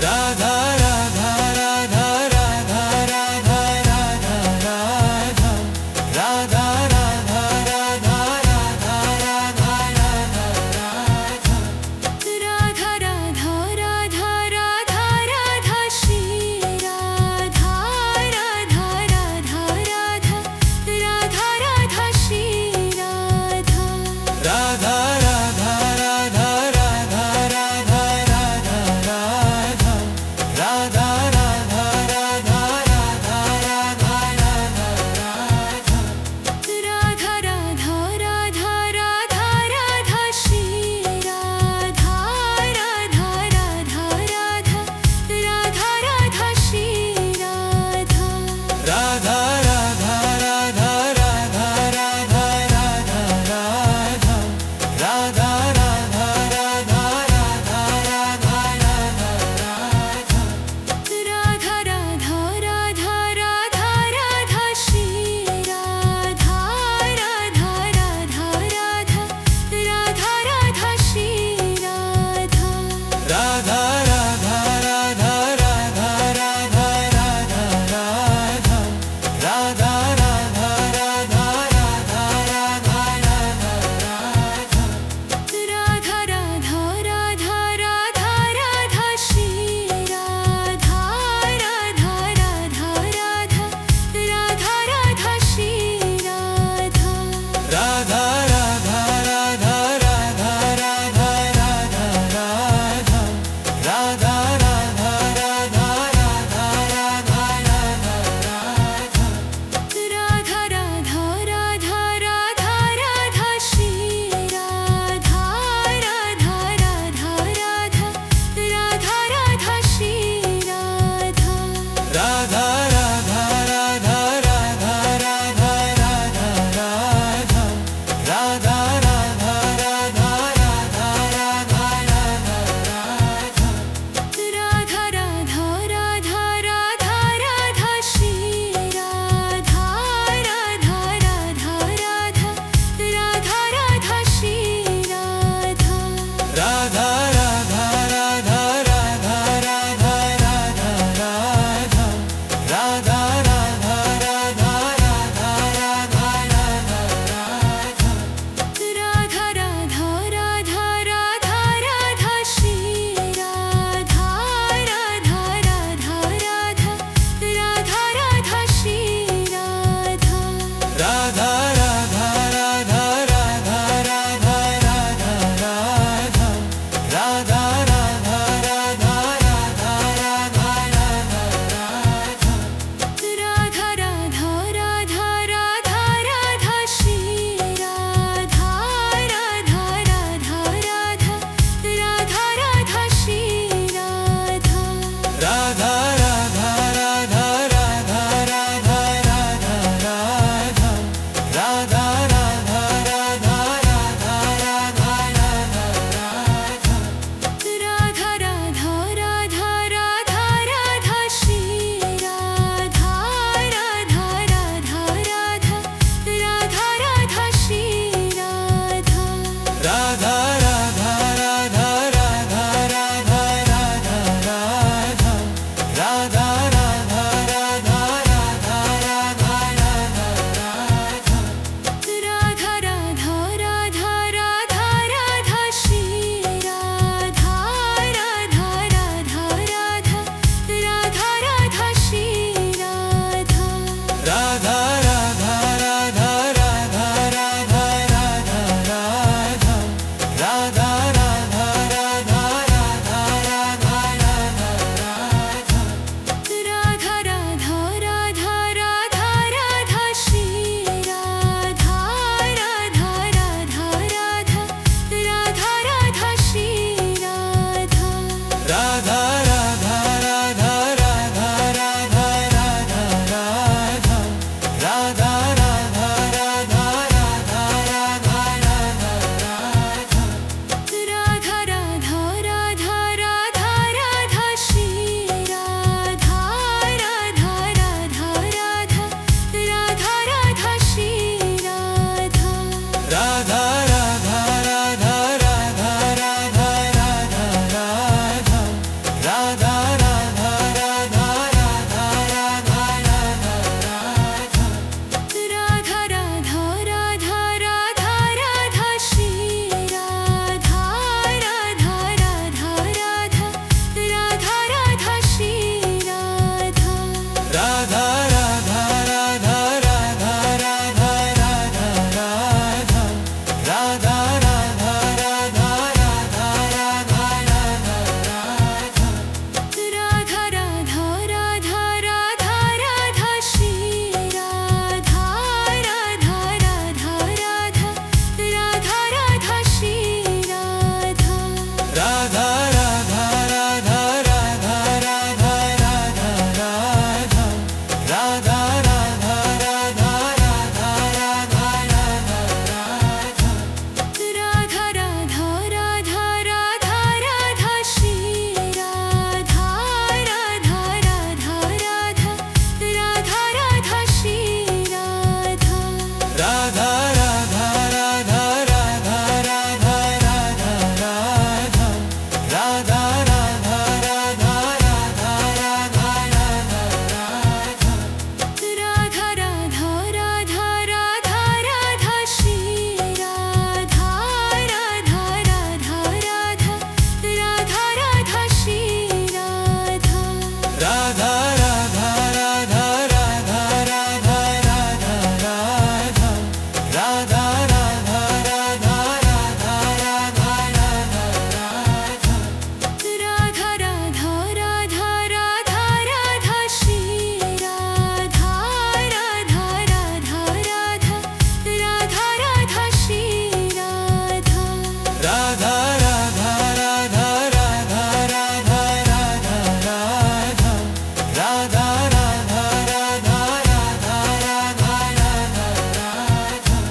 Radha Radha Radha Radha Radha Radha Radha Radha Radha Radha Radha Radha Radha Radha Radha Radha Radha Shri Radha Radha Radha Radha Radha Radha Shri Radha Radha Radha Radha Radha Radha Radha Radha Radha Radha Radha Radha Radha Radha Radha Radha Radha Radha Shri Radha Radha Radha Radha Radha Radha Shri Radha Radha Radha Radha Radha Radha Radha Radha Radha Radha Radha Radha Radha Radha Radha Radha Radha Radha Shri Radha Radha Radha Radha Radha Radha Shri Radha Radha Radha Radha Radha Radha Radha Radha Radha Radha Radha Radha Radha Radha Radha Radha Radha Radha Shri Radha Radha Radha Radha Radha Radha Shri Radha Radha Radha Radha Radha Radha Radha Radha Radha Radha Radha Radha Radha Radha Radha Radha Radha Radha Shri Radha Radha Radha Radha Radha Radha Shri Radha Radha Radha Radha Radha Radha Radha Radha Radha Radha Radha Radha Radha Radha Radha Radha Radha Radha Shri Radha Radha Radha Radha Radha Radha Shri Radha Radha Radha Radha Radha Radha Radha Radha Radha Radha Radha Radha Radha Radha Radha Radha Radha Radha Shri Radha Radha Radha Radha Radha Radha Shri Radha Radha Radha Radha Radha Radha Radha Radha Radha Radha Radha Radha Radha Radha Radha Radha Radha Radha Shri Radha Radha Radha Radha Radha Radha Shri Radha Radha Radha Radha Radha Radha Radha Radha Radha Radha Radha Radha Radha Radha Radha Radha Radha Radha Shri Radha Radha Radha Radha Radha Radha Shri Radha Radha Radha Radha Radha Radha Radha Radha Radha Radha Radha Radha Radha Radha Radha Radha Radha Radha Radha Radha Radha Radha Radha Radha Radha Shri Radha Radha Radha Radha Radha Radha Shri Radha Radha Radha Radha Radha Radha Radha Radha Radha Radha Radha Radha Radha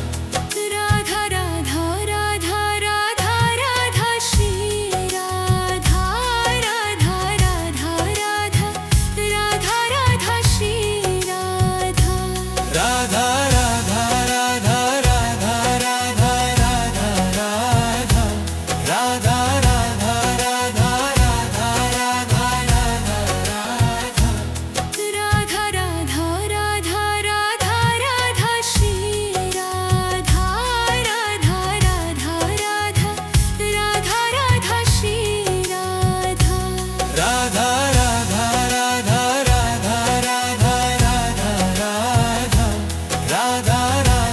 Radha Radha Radha Radha Radha Shri Radha Radha Radha Radha Radha Radha Shri Radha Radha Radha Radha Radha Radha Radha Radha Radha Radha Radha Radha Radha Radha Radha Radha Radha Radha Shri Radha Radha Radha Radha Radha Radha Shri Radha Radha Radha Radha Radha Radha Radha Radha Radha Radha Radha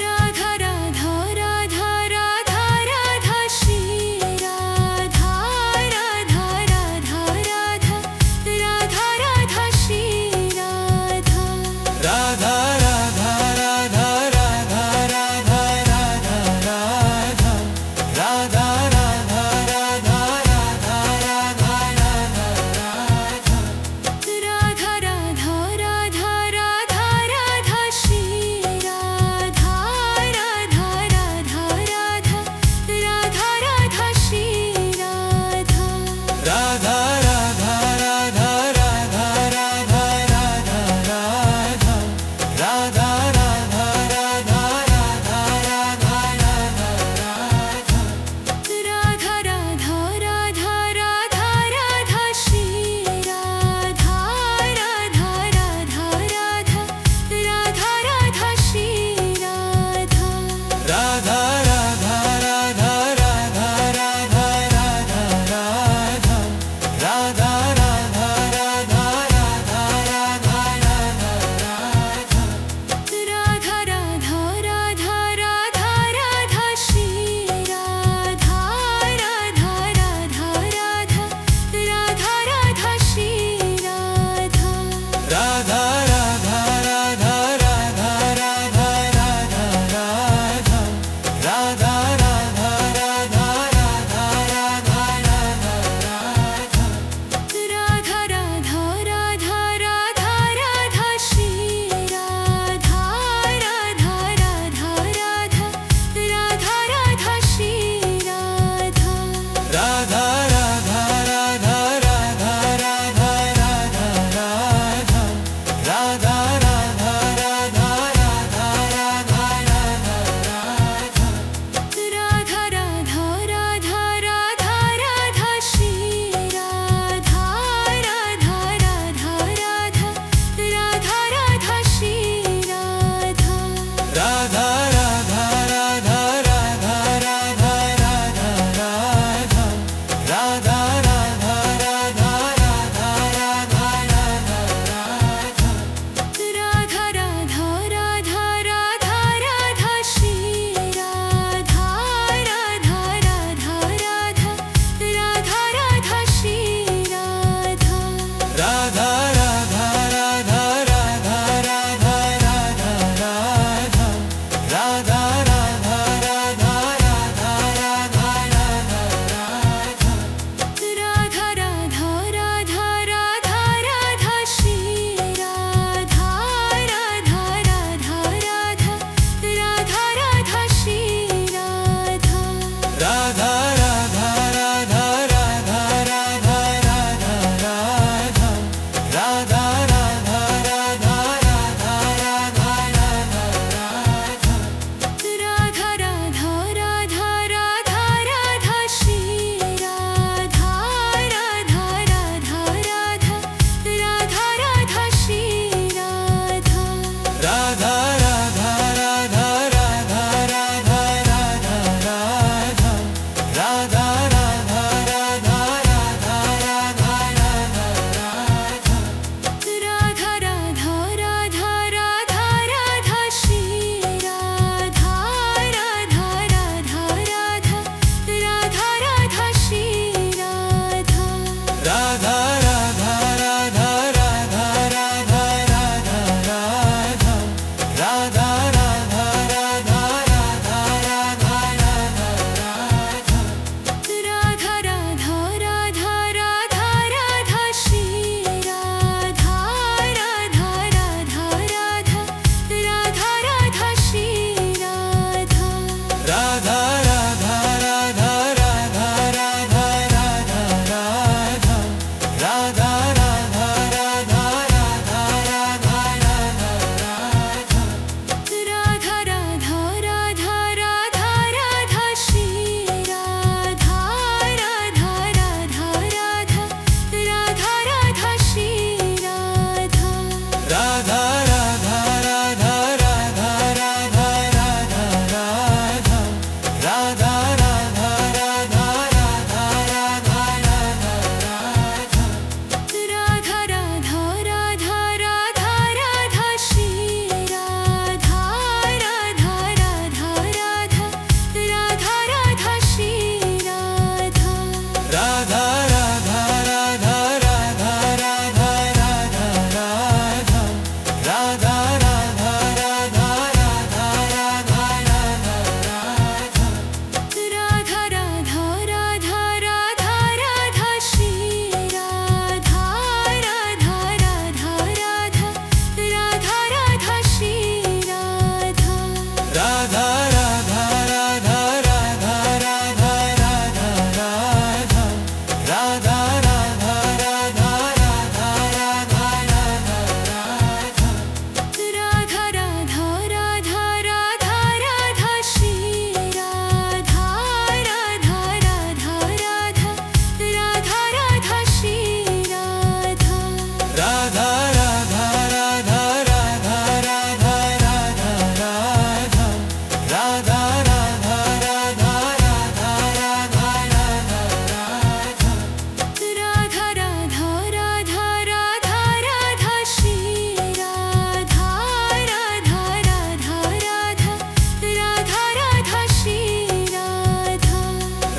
Radha Radha Radha Radha Radha Shri Radha Radha Radha Radha Radha Radha Shri Radha Radha Radha Radha Radha Radha Radha Radha Radha Radha Radha Radha Radha Radha Radha Radha Radha Shri Radha Radha Radha Radha Radha Radha Shri Radha Radha Radha Radha Radha Radha Radha Radha Radha Radha Radha Radha Radha Radha Radha Radha Radha Shri Radha Radha Radha Radha Radha Radha Shri Radha Radha Radha Radha Radha Radha Radha Radha Radha Radha Radha Radha Radha Radha Radha Radha Radha Shri Radha Radha Radha Radha Radha Radha Shri Radha Radha Radha Radha Radha Radha Radha Radha Radha Radha Radha Radha Radha Radha Radha Radha Radha Shri Radha Radha Radha Radha Radha Radha Shri Radha Radha Radha Radha Radha Radha Radha Radha Radha Radha Radha Radha Radha Radha Radha Radha Shri Radha Radha Radha Radha Radha Radha Shri Radha Radha Radha Radha Radha Radha Radha Radha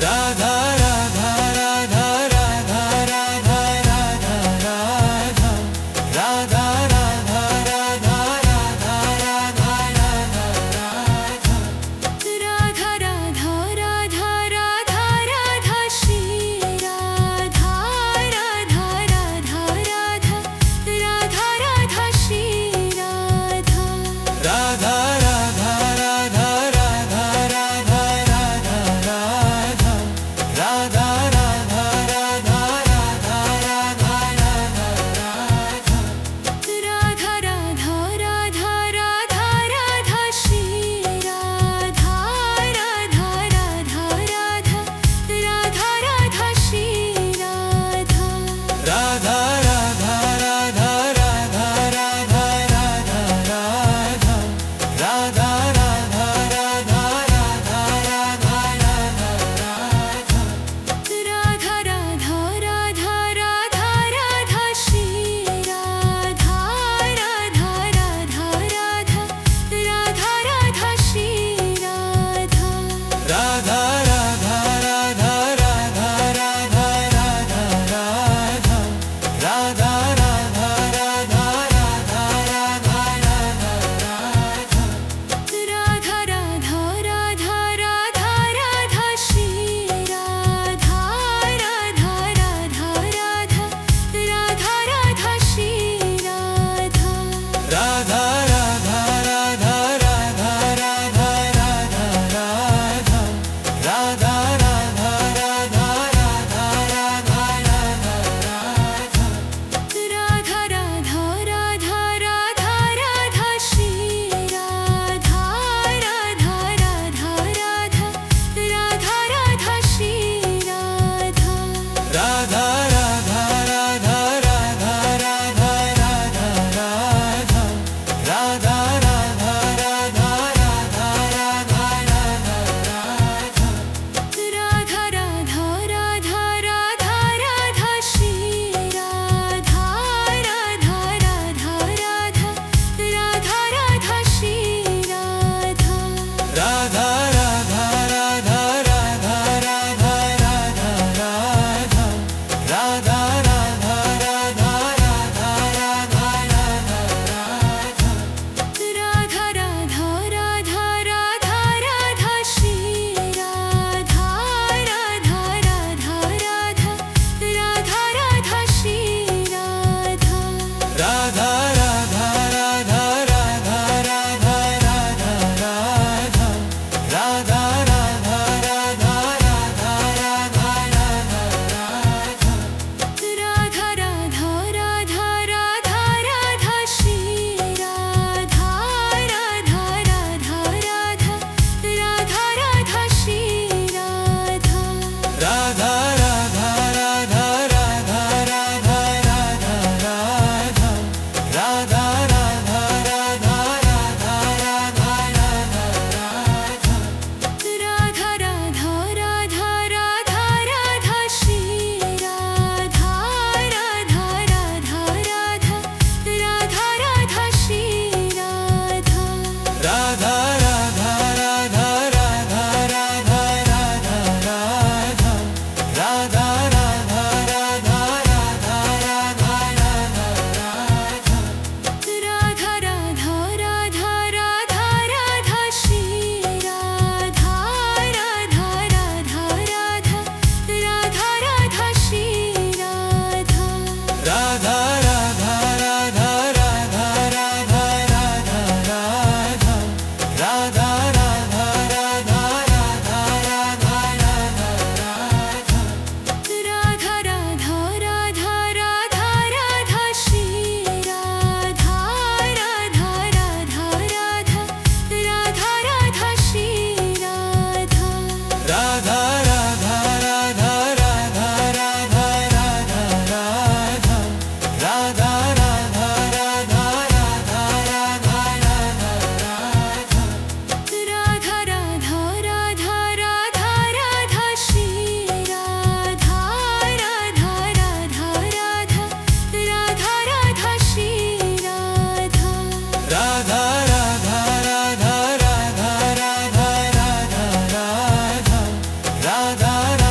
Radha Radha Radha Radha Radha Radha Radha Radha Radha Radha Radha Radha Radha Radha Radha Radha Radha Shri Radha Radha Radha Radha Radha Radha Shri Radha Radha Radha Radha Radha Radha Radha Radha Radha Radha Radha Radha Radha Radha Radha Radha Radha Shri Radha Radha Radha Radha Radha Radha Shri Radha Radha Radha Radha Radha Radha Radha Radha Radha Radha Radha Radha Radha Radha Radha Radha Radha Shri Radha Radha Radha Radha Radha Radha Shri Radha Radha Radha Radha Radha Radha Radha Radha Radha Radha Radha Radha Radha Radha Radha Radha Shri Radha Radha Radha Radha Radha Radha Shri Radha Radha Radha Radha Radha Radha Radha Radha Radha Radha Radha Radha Radha Radha Radha Radha Shri Radha Radha Radha Radha Radha Radha Shri Radha Radha Radha Radha Radha Radha Radha Radha Radha Radha Radha Radha Radha Radha Radha Radha Shri Radha Radha Radha Radha Radha Radha Shri Radha Radha Radha Radha Radha Radha Radha Radha Radha Radha Radha Radha Radha Radha Radha Shri Radha Radha Radha Radha Radha Radha Shri Radha Radha Radha Radha Radha Radha Radha Radha Radha Radha Radha Radha Radha Radha Shri Radha Radha Radha Radha Radha Radha Shri Radha Radha Radha Radha Radha Radha Radha Radha Radha Radha Radha Radha Radha Radha Shri Radha Radha Radha Radha Radha Radha Shri Radha Radha Radha Radha Radha Radha Radha Radha Radha Radha Radha Radha Radha Radha Shri Radha Radha Radha Radha Radha Radha Shri Radha Radha Radha Radha Radha Radha Radha Radha Radha Radha Radha Radha Radha Shri Radha Radha Radha Radha Radha Radha Shri Radha Radha Radha Radha Radha Radha Radha Radha Radha Radha Radha Radha Radha Shri Radha Radha Radha Radha Radha Radha Shri Radha Radha Radha Radha Radha Radha Radha Radha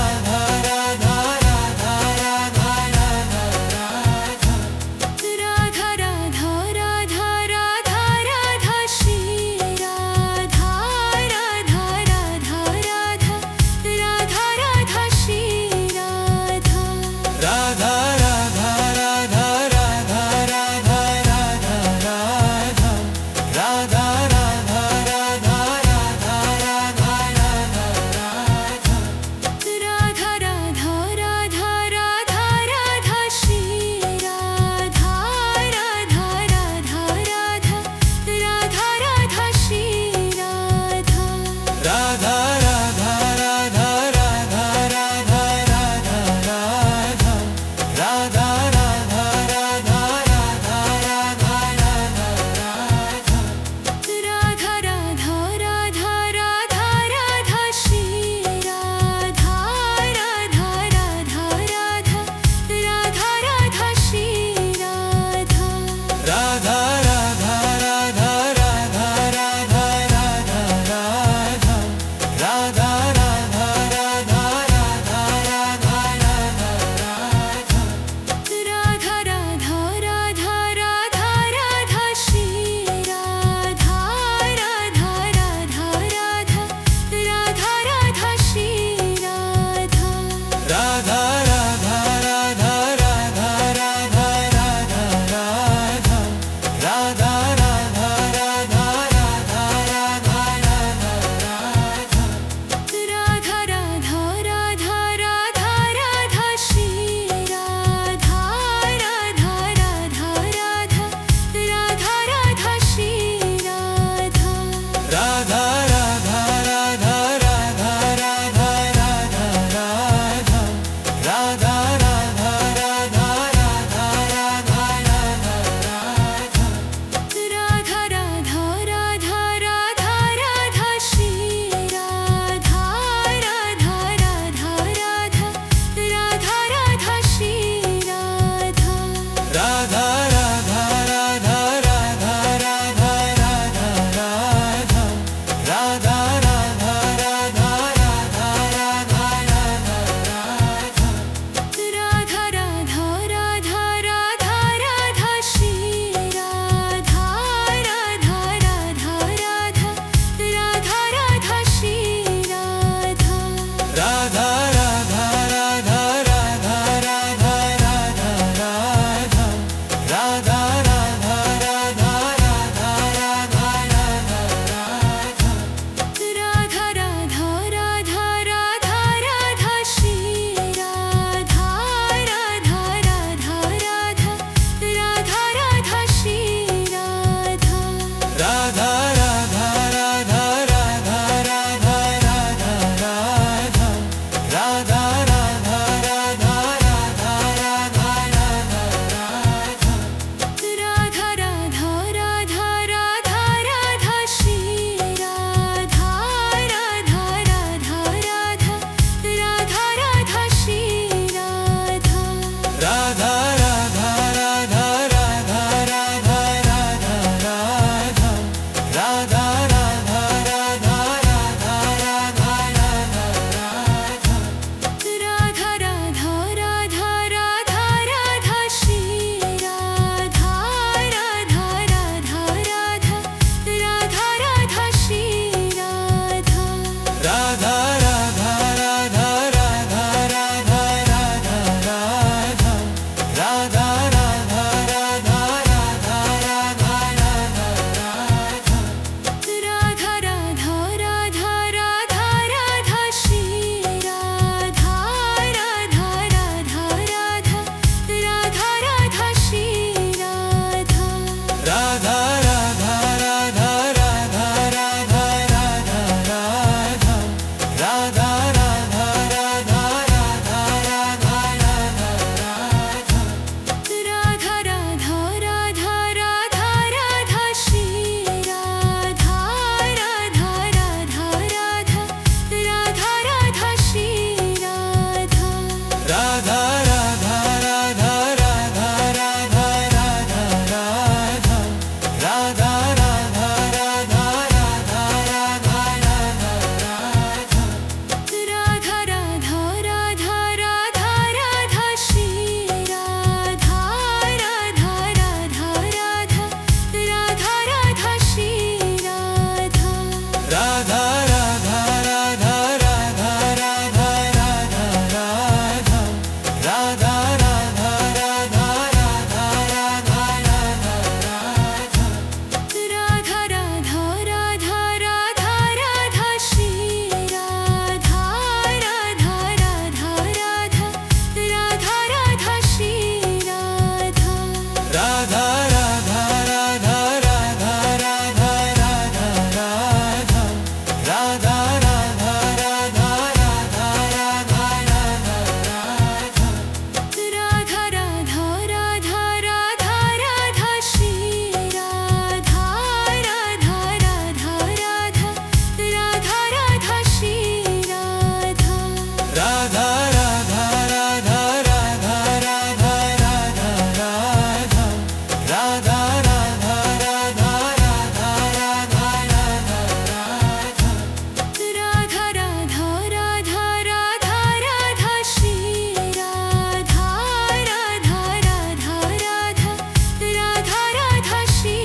Radha Radha Radha Radha Radha Radha Radha Radha Radha Radha Radha Shri Radha Radha Radha Radha Radha Radha Shri Radha Radha Radha Radha Radha Radha Radha Radha Radha Radha Radha Radha Radha Radha Radha Radha Radha Radha Radha Shri Radha Radha Radha Radha Radha Radha Shri Radha Radha Radha Radha Radha Radha Radha Radha Radha Radha Radha Radha Radha Radha Radha Radha Radha Radha Radha Shri Radha Radha Radha Radha Radha Radha Shri Radha Radha Radha Radha Radha Radha Radha Radha Radha Radha Radha Radha Radha Radha Radha Radha Radha Radha Shri Radha Radha Radha Radha Radha Radha Shri Radha Radha Radha Radha Radha Radha Radha Radha Radha Radha Radha Radha Radha Radha Radha Radha Radha Radha Shri Radha Radha Radha Radha Radha Radha Shri Radha Radha Radha Radha Radha Radha Radha Radha Radha Radha Radha Radha Radha Radha Radha Radha Radha Radha Shri Radha Radha Radha Radha Radha Radha Shri Radha Radha Radha Radha Radha Radha Radha Radha Radha Radha Radha Radha Radha Radha Radha Radha Radha Radha Shri Radha Radha Radha Radha Radha Radha Shri Radha Radha Radha Radha Radha Radha Radha Radha Radha Radha Radha Radha Radha Radha Radha Radha Radha Radha Shri Radha Radha Radha Radha Radha Radha Shri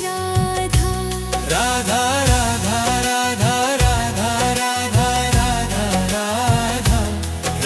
Radha Radha Radha Radha Radha Radha Radha Radha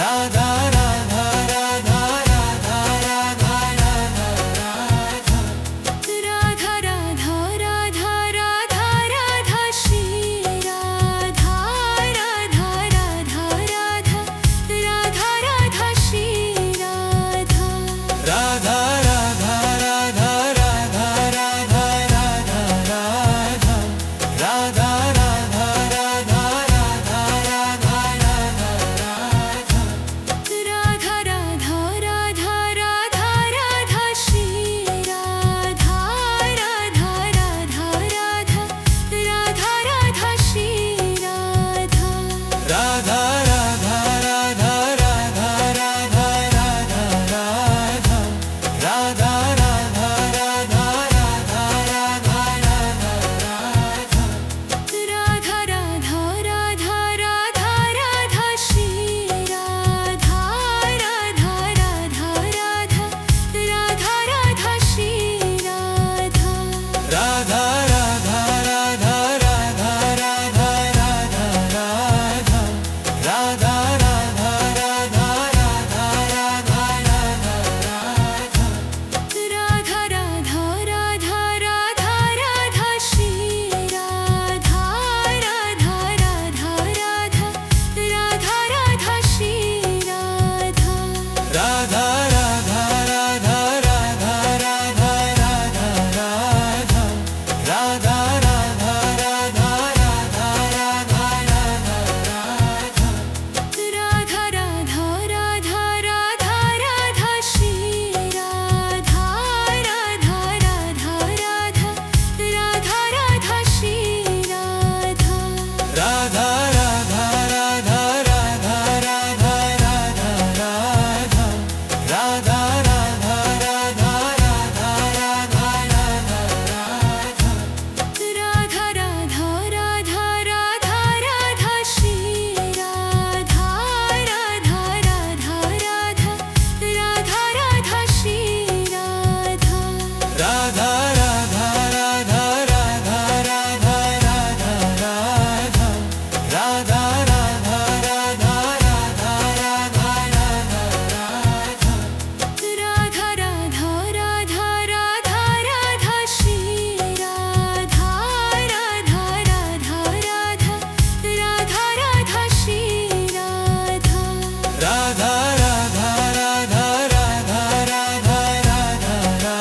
Radha Radha Radha Radha Radha Radha Radha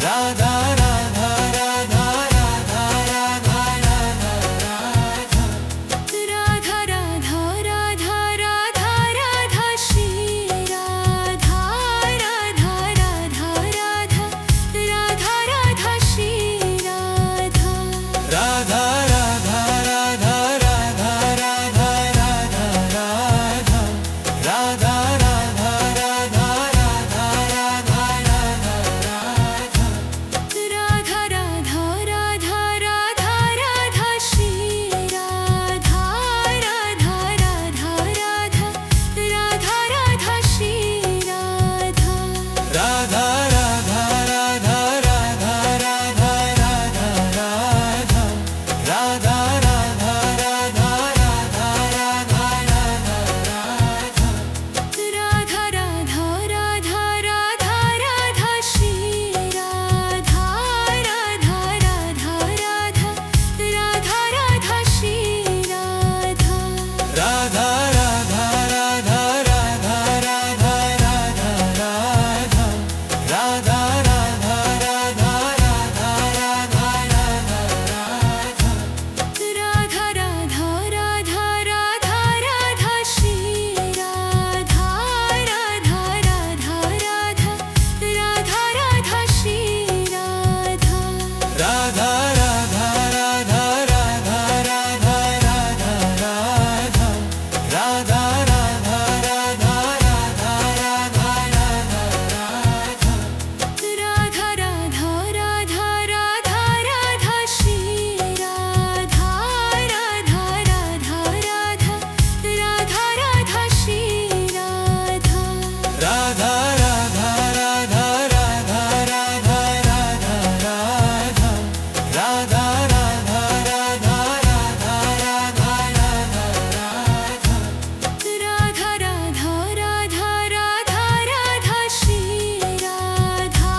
Radha Radha Radha Radha Radha Radha Radha Radha Radha Radha Shri Radha Radha Radha Radha Radha Radha Shri Radha Radha Radha Radha Radha Radha Radha Radha Radha Radha Radha Radha Radha Radha Radha Radha Radha Radha Shri Radha Radha Radha Radha Radha Radha Shri Radha Radha Radha Radha Radha Radha Radha Radha Radha Radha Radha Radha Radha Radha Radha Radha Radha Radha Shri Radha Radha Radha Radha Radha Radha Shri Radha Radha Radha Radha Radha Radha Radha Radha Radha Radha Radha Radha Radha Radha Radha Radha Radha Radha Shri Radha Radha Radha Radha Radha Radha Shri Radha Radha Radha Radha Radha Radha Radha Radha Radha Radha Radha Radha Radha Radha Radha Radha Radha Radha Shri Radha Radha Radha Radha Radha Radha Shri Radha Radha Radha Radha Radha Radha Radha Radha Radha Radha Radha Radha Radha Radha Radha Radha Radha Radha Shri Radha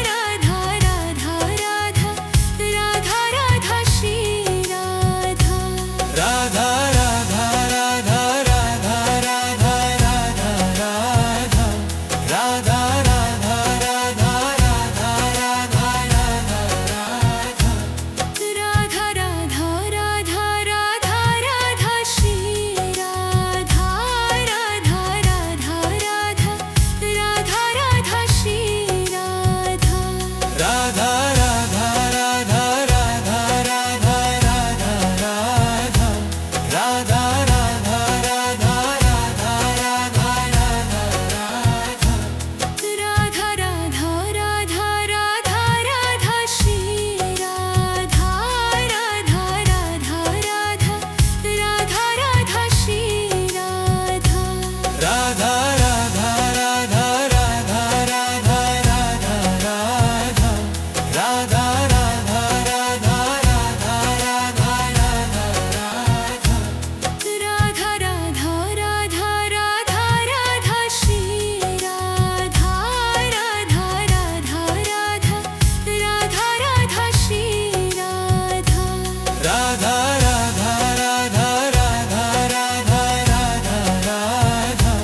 Radha Radha Radha Radha Radha Shri Radha Radha Radha Radha Radha Radha Radha Radha Radha Radha Radha Radha Radha Radha Radha Radha Radha Shri Radha Radha Radha Radha Radha Radha Shri Radha Radha Radha Radha Radha Radha Radha Radha Radha Radha Radha Radha Radha Radha Radha Radha Radha Shri Radha Radha Radha Radha Radha Radha Shri Radha Radha Radha Radha Radha Radha Radha Radha Radha Radha Radha Radha Radha Radha Radha Radha Radha Shri Radha Radha Radha Radha Radha Radha Shri Radha Radha Radha Radha Radha Radha Radha Radha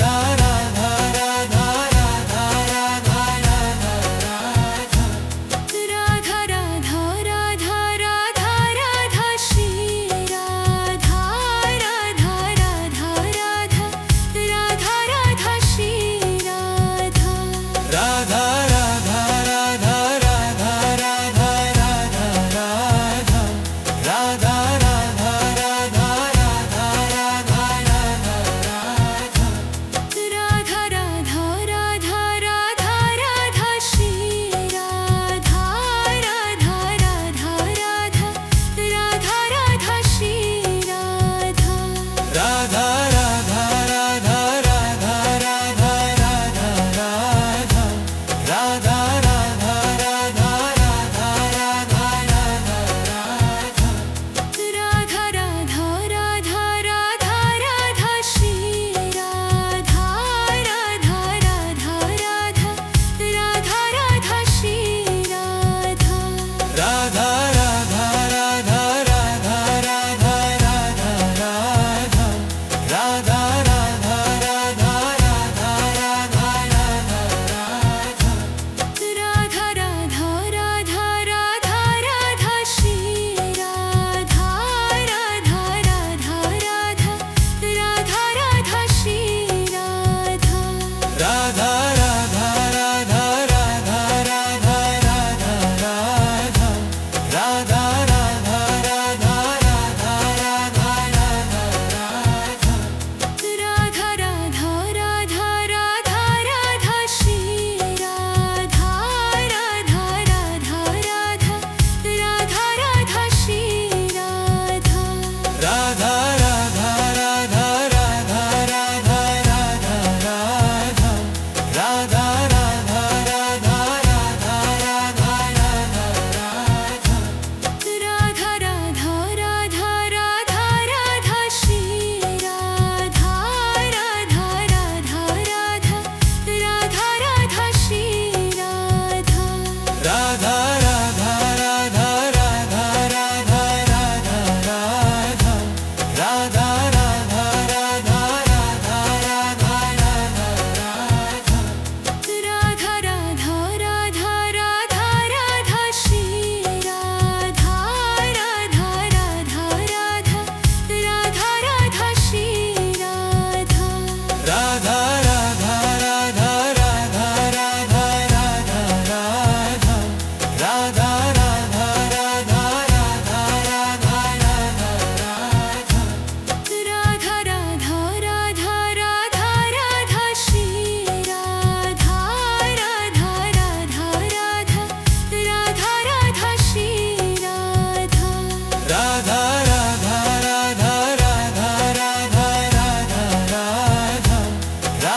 Radha Radha Radha Radha Radha Radha Radha Radha Radha Radha Radha Shri Radha Radha Radha Radha Radha Radha Shri Radha Radha Radha Radha Radha Radha Radha Radha Radha Radha Radha Radha Radha Radha Radha Radha Radha Radha Radha Shri Radha Radha Radha Radha Radha Radha Shri Radha Radha Radha Radha Radha Radha Radha Radha Radha Radha Radha Radha Radha Radha Radha Radha Radha Radha Shri Radha Radha Radha Radha Radha Radha Shri Radha Radha Radha Radha Radha Radha Radha Radha Radha Radha Radha Radha Radha Radha Radha Radha Radha Radha Shri Radha Radha Radha Radha Radha Radha Shri Radha Radha Radha Radha Radha Radha Radha Radha Radha Radha Radha Radha Radha Radha Radha Radha Radha Radha Shri Radha Radha Radha Radha Radha Radha Shri Radha Radha Radha Radha Radha Radha Radha Radha Radha Radha Radha Radha Radha Radha Radha Radha Radha Radha Shri Radha Radha Radha Radha Radha Radha Shri Radha Radha Radha Radha Radha Radha Radha Radha Radha Radha Radha Radha Radha Radha Radha Radha Radha Radha Shri Radha Radha Radha Radha Radha Radha Shri Radha Radha Radha Radha Radha Radha Radha Radha Radha Radha Radha Radha Radha Radha Radha Radha Radha Radha Shri Radha Radha Radha Radha Radha Radha Shri Radha Radha Radha Radha Radha Radha Radha Radha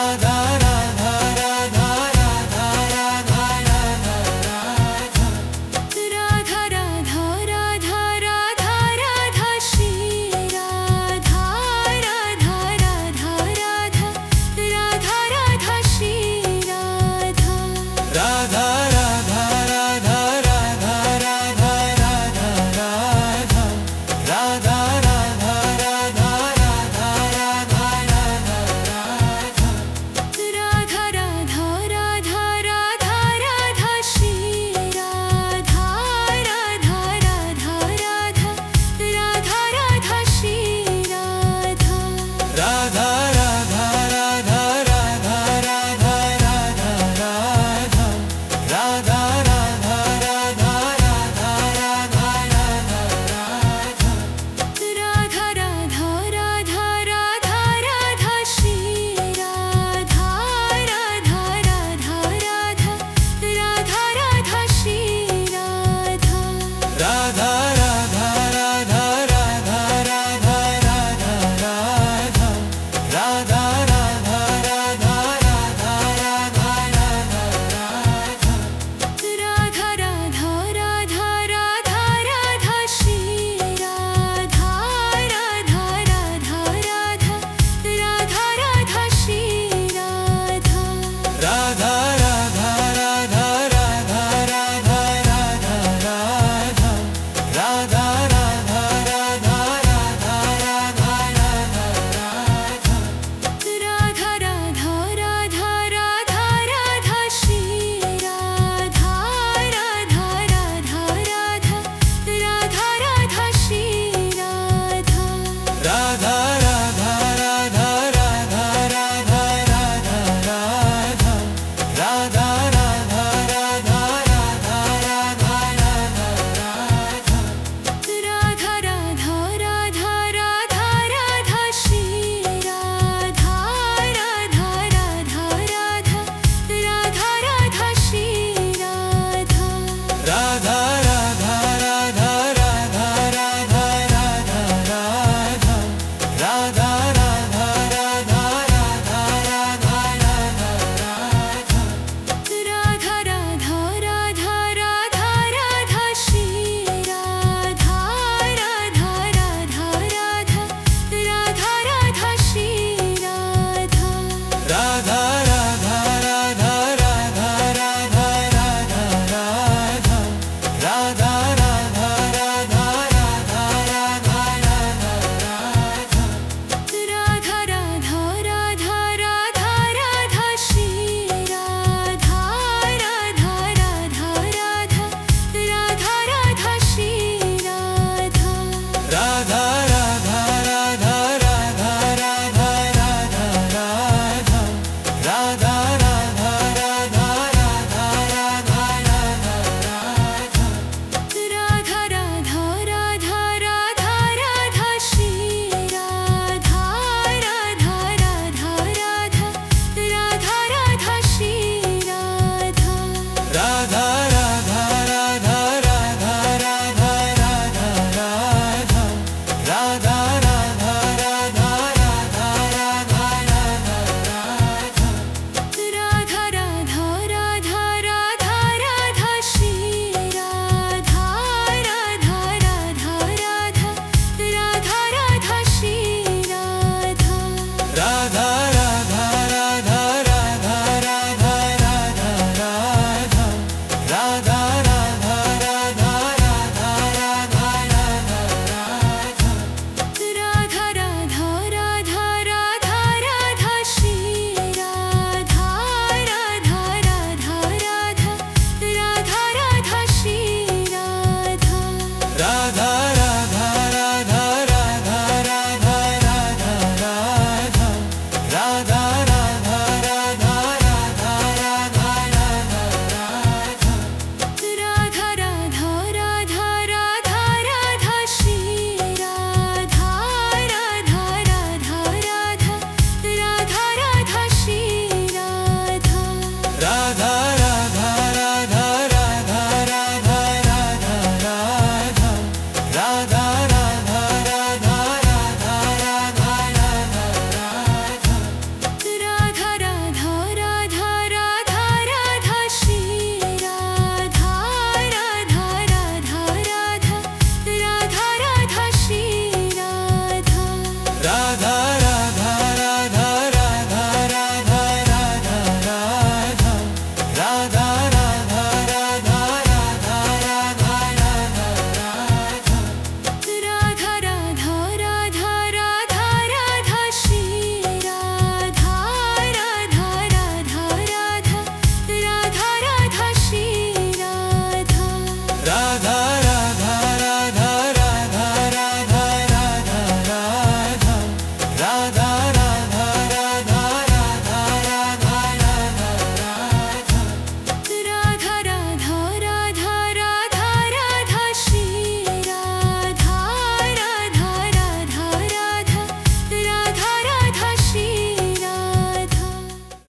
Radha